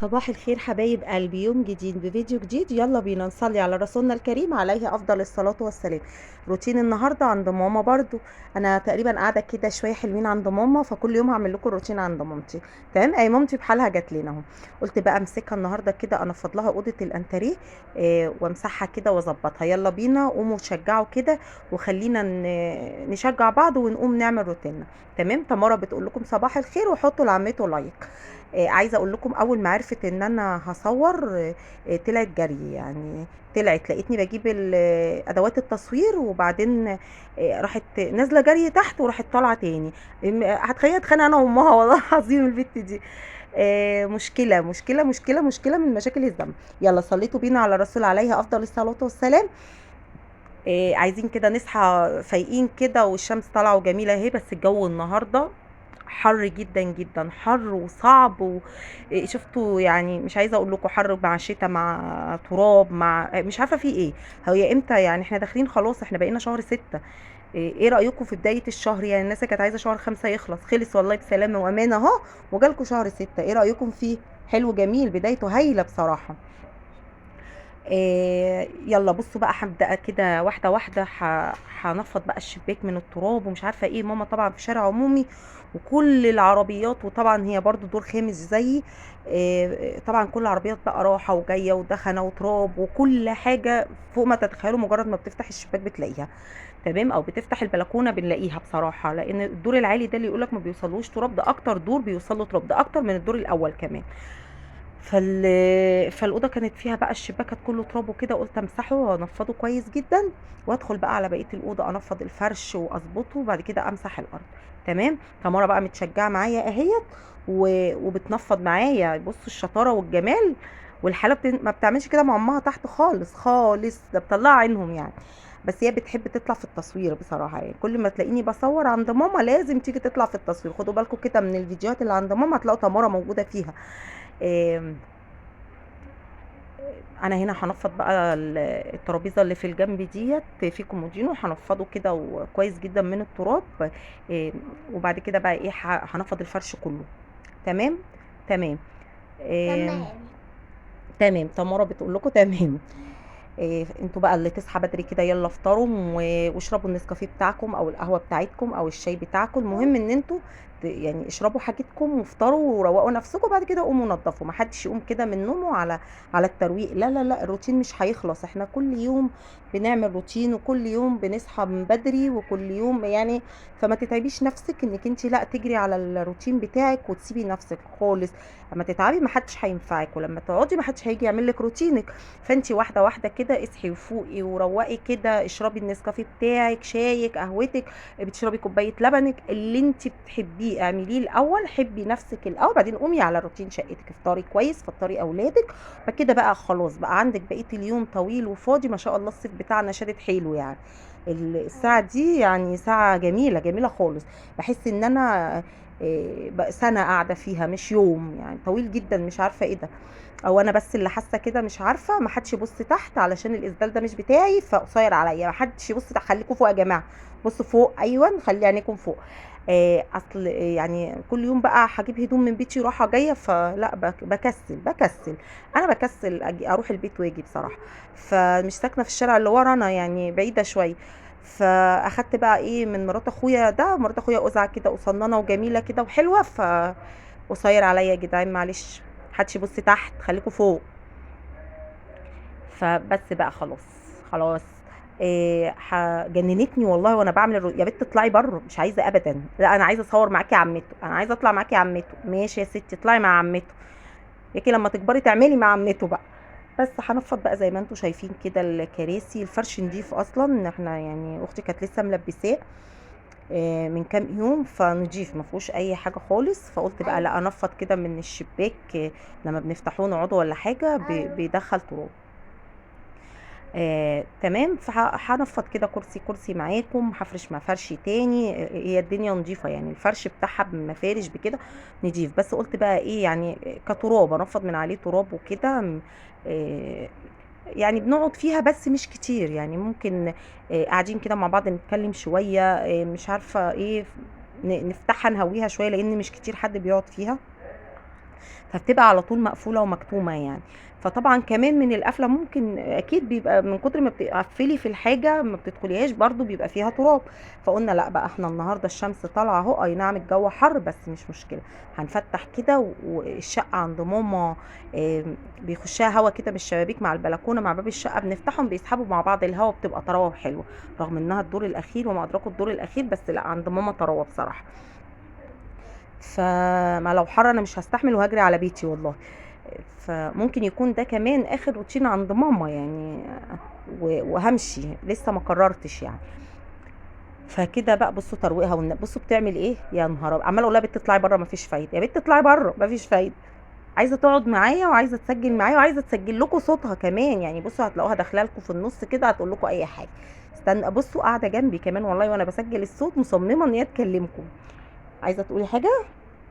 صباح الخير حبايب قلبي، يوم جديد بفيديو جديد. يلا بينا نصلي على رسولنا الكريم عليه افضل الصلاة والسلام. روتين النهارده عند ماما برضو. انا تقريبا قاعده كده شويه حلوين عند ماما، فكل يوم هعمل لكم روتين عند مامتي. تمام، اي مامتي بحالها جات لنا اهو. قلت بقى امسكها النهارده كده انفض لها اوضه الانتريه، وامسحها كده واظبطها. يلا بينا قوموا شجعوا كده، وخلينا نشجع بعض ونقوم نعمل روتيننا. تمام، تمارا بتقول لكم صباح الخير وحطوا لعمته لايك. عايزه اقول لكم اول ما عرفت ان انا هصور طلعت جري يعني. طلعت لقيتني بجيب ادوات التصوير، وبعدين راحت نازله جري تحت وراحت طالعه تاني. هتخليني اتخانق انا وامها والله العظيم البت دي. مشكله مشكله مشكله مشكله من مشاكل الزمن. يلا صليتوا بينا على الرسول عليه افضل الصلاه والسلام. عايزين كده نصحى فايقين كده، والشمس طالعه وجميله اهي، بس الجو النهارده حر جدا جدا، حر وصعب شفتوا يعني، مش عايزه اقول لكم حر مع شتاء مع تراب مع مش عارفه في ايه. هي امتى يعني؟ احنا داخلين خلاص، احنا بقينا شهر 6. ايه رأيكم في بداية الشهر؟ يعني الناس اللي كانت عايزة شهر 5 يخلص، خلص والله بسلامة وامان اهو، وجالكوا شهر 6. ايه رأيكم فيه؟ حلو جميل، بدايته هايلة بصراحة. يلا بصوا بقى، هبدأ كده واحدة واحدة. هنفض بقى الشباك من التراب ومش عارفة ايه. ماما طبعا في شارع عمومي، وكل العربيات، وطبعا هي برضو دور خامس زيي. طبعا كل العربيات بقى راحة وجاية ودخنة وتراب وكل حاجة فوق ما تتخيلوا. مجرد ما بتفتح الشباك بتلاقيها. تمام، او بتفتح البلكونة بنلاقيها بصراحة، لان الدور العالي ده اللي يقولك ما بيوصلوش تراب، ده اكتر دور بيوصل له تراب، ده اكتر من الدور الاول كمان. فال فالاوضه كانت فيها بقى الشباك كانت كله تراب وكده، قلت امسحه وانفضه كويس جدا، وادخل بقى على بقيه الاوضه انفض الفرش واظبطه، وبعد كده امسح الارض. تمام. تمارا بقى متشجعه معايا اهيت، وبتنفض معايا. بصوا الشطاره والجمال. والحاله ما بتعملش كده مع امها تحت خالص خالص، ده بطلع عينهم يعني. بس هي بتحب تطلع في التصوير بصراحه، يعني كل ما تلاقيني بصور عند ماما لازم تيجي تطلع في التصوير. خدوا بالكم كده من الفيديوهات اللي عند ماما هتلاقوا تمارا موجوده فيها. آم، انا هنا هنفض بقى الترابيزه اللي في الجنب ديت في كومودينو، هنفضه كده وكويس جدا من التراب. آم، وبعد كده بقى ايه، هنفض الفرش كله. تمام. تمام. آم، تمام. تمام، تمارا بتقول لكم تمام. انتوا بقى اللي تصحى بدري كده يلا افطروا واشربوا النسكافيه بتاعكم او القهوه بتاعتكم او الشاي بتاعكم. المهم ان انتوا يعني اشربوا حاجتكم وافطروا وروقوا نفسكم، بعد كده قوموا نضفوا. ما حدش يقوم كده من نومه على الترويق. لا لا لا، الروتين مش هيخلص. احنا كل يوم بنعمل روتين، وكل يوم بنصحى من بدري، وكل يوم يعني. فما تتعبيش نفسك انك انت لا تجري على الروتين بتاعك وتسيبي نفسك خالص. اما تتعبي ما حدش هينفعك، ولما تقعدي ما حدش هيجي يعمل لك روتينك. فانتي واحده واحده كده اصحي وفوقي وروقي كده، اشربي النسكافيه بتاعك، شايك، قهوتك، بتشربي كوبايه لبنك اللي انتي بتحبيه اعمليه الاول. حبي نفسك الاول، بعدين قومي على روتين شقتك، افطري كويس، فطري اولادك. فكده بقى خلاص بقى عندك بقيه اليوم طويل وفاضي. ما شاء الله الصيف بتاعنا شادد حيله يعني. الساعه دي يعني ساعه جميله جميله خالص. بحس ان انا بقى سنه قاعده فيها مش يوم، يعني طويل جدا، مش عارفه ايه ده. او انا بس اللي حاسه كده، مش عارفه. ما حدش يبص تحت علشان الاسدال ده مش بتاعي فقصير عليا. ما حدش يبص تحت، خليكم فوق يا جماعه. بصوا فوق، ايوه خلي عينيكم فوق. اصل يعني كل يوم بقى هجيب هدوم من بيتي رايحه جايه، فلا بكسل. انا بكسل اجي اروح البيت واجي بصراحه. فمش ساكنه في الشارع اللي ورانا، يعني بعيده شويه. فاخدت بقى ايه من مرات اخويا ده. مرات اخويا قزعه كده وصننه وجميله كده وحلوه، قصير عليا يا جدعان معلش. محدش يبص تحت، خليكوا فوق. فبس بقى خلاص. خلاص. جننتني والله وانا بعمل يا بت اطلعي بره، مش عايزه ابدا. لا انا عايزه اصور معاكي عمته، انا عايزه اطلع معاكي عمته. ماشي يا ستي اطلعي مع عمته. ياكي لما تكبري تعملي مع عمته بقى. بس هنفض بقى زي ما انتم شايفين كده الكراسي. الفرش نضيف اصلا، احنا يعني اختي كانت لسه ملبساه من كام يوم، فنضيف ما فيهوش اي حاجه خالص. فقلت بقى ايوه، لا انفض كده من الشباك. لما بنفتحوه نقعدوا ولا حاجه ايوه. بيدخل تراب. تمام. فهنفض كده كرسي كرسي معاكم، هفرش مع فرش تاني. هي الدنيا نظيفه يعني، الفرش بتاعها بمفارش بكده نضيف. بس قلت بقى ايه يعني، كتراب انفض من عليه تراب وكده. آه يعني بنقعد فيها بس مش كتير، يعني ممكن قاعدين كده مع بعض نتكلم شويه. مش عارفه ايه، نفتحها نهويها شويه، لان مش كتير حد بيقعد فيها. فبتبقى على طول مقفولة ومكتومة يعني. فطبعا كمان من القفلة ممكن اكيد بيبقى من كتر ما بتقفلي في الحاجة ما بتدخليهاش برضو بيبقى فيها تراب. فقلنا لا بقى احنا النهاردة الشمس طالعة اهو، اي نعم الجو حر بس مش مشكلة، هنفتح كده. والشقة عند ماما بيخشها هوا كده من الشبابيك مع البلكونة مع باب الشقة، بنفتحهم بيسحبوا مع بعض الهوا، بتبقى طراوة حلوة رغم انها الدور الاخير وما ادراكوا الدور الاخير، بس لا عند ماما طراوة بصراحة. فما لو حر انا مش هستحمل وهجري على بيتي والله. فممكن يكون ده كمان اخر روتين عند ماما يعني، وهمشي لسه ما قررتش يعني. فكده بقى بصوا ترويقها بصوا بتعمل ايه يا نهار عماله اقول لها بنت اطلعي بره مفيش فايده، يا بنت اطلعي بره مفيش فايده. عايزه تقعد معايا وعايزه تسجل معايا وعايزه تسجل لكم صوتها كمان يعني. بصوا هتلاقوها داخله لكم في النص كده هتقول لكم اي حاجه. استنى بصوا قاعده جنبي كمان والله وانا بسجل الصوت مصممه ان هي تكلمكم. عايزه تقولي حاجه؟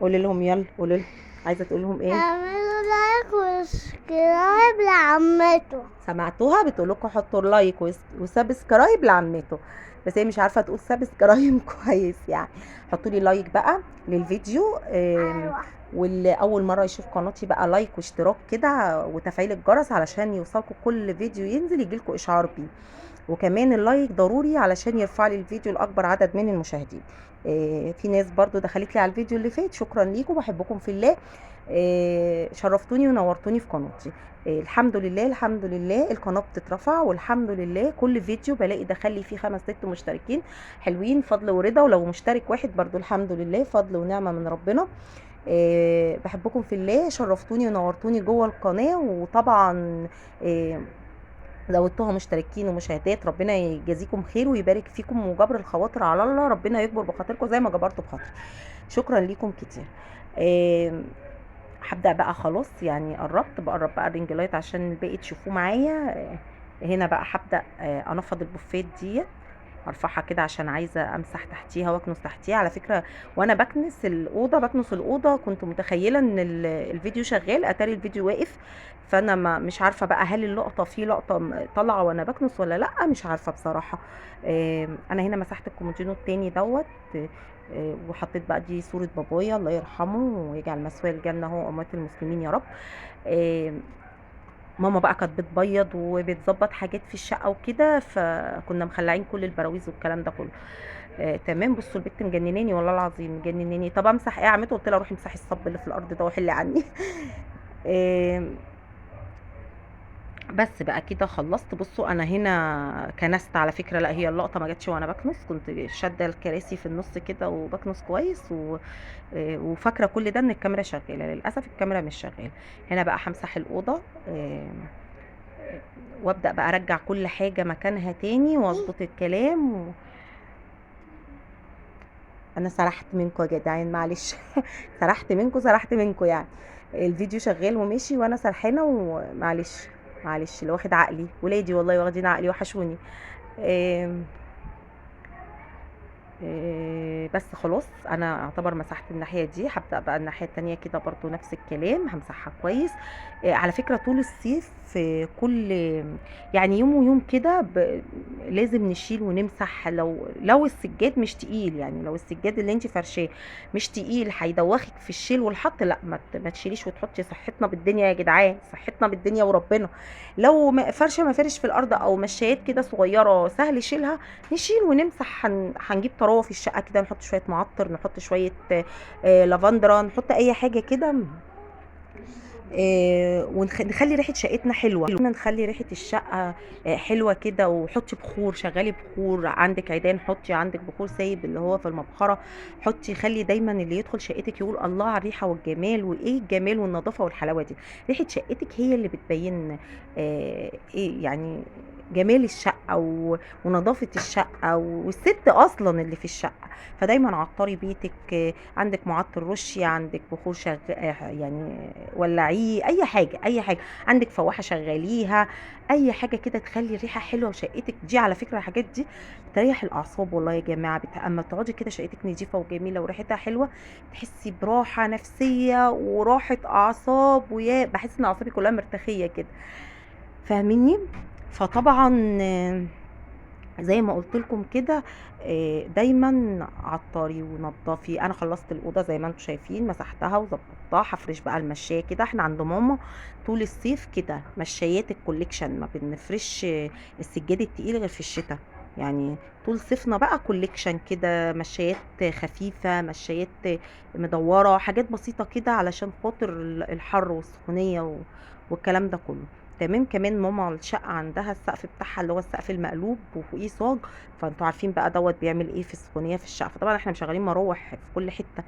قولي لهم يلا قولي لهم. عايزه تقول لهم ايه؟ اعملوا لايك وسبسكرايب لعمته. سمعتوها بتقول لكم حطوا لايك وسبسكرايب لعمته، بس هي مش عارفه تقول سبسكرايب كويس يعني. حطوا لي لايك بقى للفيديو. ايوه واللي اول مره يشوف قناتي بقى لايك واشتراك كده وتفعيل الجرس علشان يوصلكم كل فيديو ينزل يجيلكم اشعار بيه. وكمان اللايك ضروري علشان يرفع لي الفيديو لاكبر عدد من المشاهدين. في ناس برضو دخلت لي على الفيديو اللي فات، شكرا ليكم بحبكم في الله. شرفتوني ونورتوني في قناتي. الحمد لله الحمد لله القناه بتترفع، والحمد لله كل فيديو بلاقي دخل لي فيه 5 6 مشتركين حلوين، فضل ورضا. ولو مشترك واحد برضو الحمد لله فضل ونعمه من ربنا. بحبكم في الله، شرفتوني ونورتوني جوه القناه. وطبعا زودتوها مشتركين ومشاهدات، ربنا يجازيكم خير ويبارك فيكم وجبر الخواطر على الله، ربنا يكبر بخاطركم زي ما جبرتوا بخاطري. شكرا ليكم كتير. هبدأ بقى خلاص يعني قربت بقرب بقى الرينج لايت عشان الباقي تشوفوه معايا. هنا بقى هبدأ انفض البوفيت ديت، ارفعها كده عشان عايزه امسح تحتيها واكنس تحتيها. على فكره وانا بكنس الاوضه كنت متخيله ان الفيديو شغال، اتاري الفيديو واقف. فانا ما مش عارفه بقى هل اللقطه في لقطه طالعه وانا بكنس ولا لا، مش عارفه بصراحه. انا هنا مسحت الكومودينو التاني دوت. وحطيت بقى دي صوره بابايا الله يرحمه ويجعل مثواه الجنه هو واموات المسلمين يا رب. ماما بقى كانت بتبيض وبتظبط حاجات في الشقه وكده، فكنا مخلعين كل البراويز والكلام ده كله. تمام. بصوا البت مجنناني والله العظيم مجنناني. طب امسح ايه يا عمته؟ قلت لها روحي امسحي الصب اللي في الارض ده وحلي عني. آه، بس بقى كده خلصت. بصوا انا هنا كنست على فكره، لا هي اللقطه ما جاتش وانا بكنس، كنت شاده الكراسي في النص كده وبكنس كويس وفاكره كل ده ان الكاميرا شغاله. للاسف الكاميرا مش شغاله. هنا بقى همسح الاوضه. وابدا بقى ارجع كل حاجه مكانها تاني واظبط الكلام. انا سرحت منكم يا جدعان معلش. سرحت منكم يعني. الفيديو شغال وماشي وانا سرحانه ومعلش. معلش اللي واخد عقلي ولادي والله واخدين عقلي وحشوني. آم، بس خلاص انا اعتبر مسحت الناحيه دي. هبدا بقى الناحيه التانية كده برضو نفس الكلام همسحها كويس. على فكره طول الصيف كل يعني يوم ويوم كده لازم نشيل ونمسح. لو السجاد مش تقيل يعني، لو السجاد اللي انت فرشاه مش تقيل هيدوخك في الشيل والحط، لا ما تشيليش وتحطي. صحتنا بالدنيا يا جدعان، صحتنا بالدنيا وربنا. لو فرشه مفارش في الارض او مشايات كده صغيره سهل شيلها، نشيل ونمسح. هنجيب طراوه في الشقه كده، نحط شويه معطر، نحط شويه لافندرا، نحط اي حاجه كده. ونخلي ريحه شقتنا حلوه، دايما نخلي ريحه الشقه حلوه كده. وحطي بخور، شغلي بخور، عندك عيدان حطي، عندك بخور سايب اللي هو في المبخره حطي. خلي دايما اللي يدخل شقتك يقول الله على الريحه والجمال، وايه الجمال والنظافه والحلاوه دي. ريحه شقتك هي اللي بتبين ايه يعني جمال الشقه ونظافه الشقه والست اصلا اللي في الشقه. فدايما عطري بيتك. عندك معطر رشي، عندك بخور يعني ولعيه، اي حاجه اي حاجه. عندك فواحه شغاليها، اي حاجه كده تخلي الريحه حلوه وشقتك دي. على فكره الحاجات دي بتريح الاعصاب والله يا جماعه. اما تقعدي كده شقتك نظيفه وجميله وريحتها حلوه تحسي براحه نفسيه وراحه اعصاب، ويا بحس ان اعصابي كلها مرتخيه كده. فاهميني؟ فطبعا زي ما قلت لكم كده، دايما عطري ونضفي. انا خلصت الاوضه زي ما انتم شايفين، مسحتها وظبطتها. هفرش بقى المشايه كده. احنا عند ماما طول الصيف كده مشايات الكوليكشن، ما بنفرش السجاد التقيل غير في الشتاء. يعني طول صيفنا بقى كوليكشن كده، مشايات خفيفه، مشايات مدوره، حاجات بسيطه كده علشان خاطر الحر والسخونيه والكلام ده كله. تمام. كمان ماما الشقة عندها السقف بتاعها اللي هو السقف المقلوب وفوقيه صاج، فانتوا عارفين بقى دوت بيعمل ايه في السخونية في الشقة. فطبعا احنا مشغلين مراوح في كل حتة.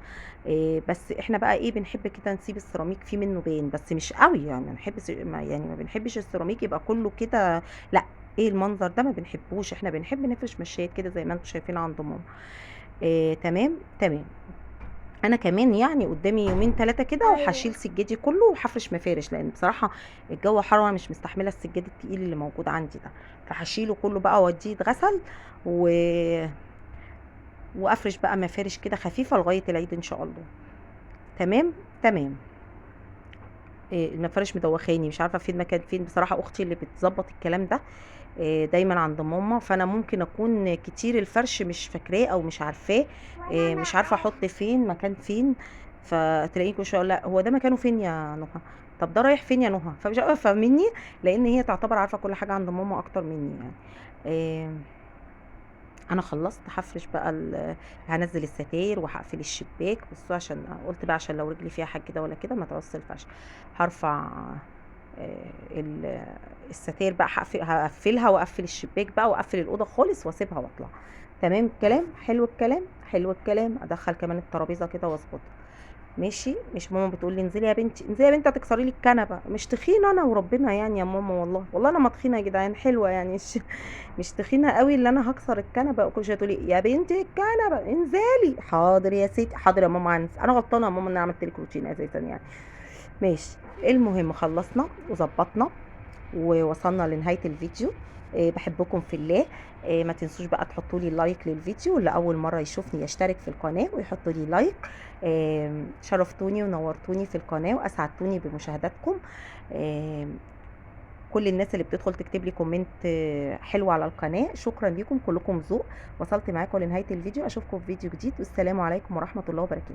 إيه بس احنا بقى ايه بنحب كده نسيب السيراميك فيه منه باين، بس مش قوي يعني. ما بنحبش السيراميك يبقى كله كده، لا. ايه المنظر ده ما بنحبوش. احنا بنحب نفرش مشايات كده زي ما انتوا شايفين عند ماما. إيه تمام تمام. انا كمان يعني قدامي يومين 3 كده وهشيل ايوه. سجادي كله وهفرش مفارش، لان بصراحه الجو حر وانا مش مستحمله السجاد التقيل اللي موجود عندي ده. فهشيله كله بقى واوديه يتغسل و... وافرش بقى مفارش كده خفيفه لغايه العيد ان شاء الله. تمام تمام. إيه المفارش مدوخاني، مش عارفه فين مكان فين بصراحه. اختي اللي بتظبط الكلام ده دايما عند ماما، فانا ممكن اكون كتير الفرش مش فاكراه او مش عارفاه. مش عارفه احط فين مكان فين. فتلاقيني كل شويه لا هو ده مكانه فين يا نهى، طب ده رايح فين يا نهى، فمش عارفه مني، لان هي تعتبر عارفه كل حاجه عند ماما اكتر مني يعني. آه، انا خلصت هفرش بقى هنزل الستاير وهقفل الشباك. بصوا عشان قلت بقى عشان لو رجلي فيها حاجه كده ولا كده ما تعوزش الفرش. هرفع الستاير بقى، هقفلها واقفل الشباك بقى واقفل الاوضه خالص واسيبها واطلع. تمام الكلام. حلو الكلام حلو الكلام. ادخل كمان الترابيزه كده واظبطها. ماشي. مش ماما بتقول لي انزلي يا بنتي انزلي يا بنتي هتكسري لي الكنبه. مش تخينه انا وربنا يعني يا ماما، والله والله انا ما تخينه يا جدعان، حلوه يعني مش تخينه قوي اللي انا هكسر الكنبه. وكل شويه تقولي يا بنتي الكنبه انزلي. حاضر يا ستي حاضر يا ماما هنزل. انا غلطانه يا ماما ان انا عملت لك روتين اساسا يعني. ماشي. المهم خلصنا وظبطنا ووصلنا لنهاية الفيديو. بحبكم في الله. ما تنسوش بقى تحطوا لي لايك للفيديو، اللي اول مرة يشوفني يشترك في القناة ويحطوا لي لايك. شرفتوني ونورتوني في القناة واسعدتوني بمشاهداتكم. كل الناس اللي بتدخل تكتب لي كومنت حلو على القناة، شكرا لكم كلكم ذوق. وصلت معاكم لنهاية الفيديو. اشوفكم في فيديو جديد والسلام عليكم ورحمة الله وبركاته.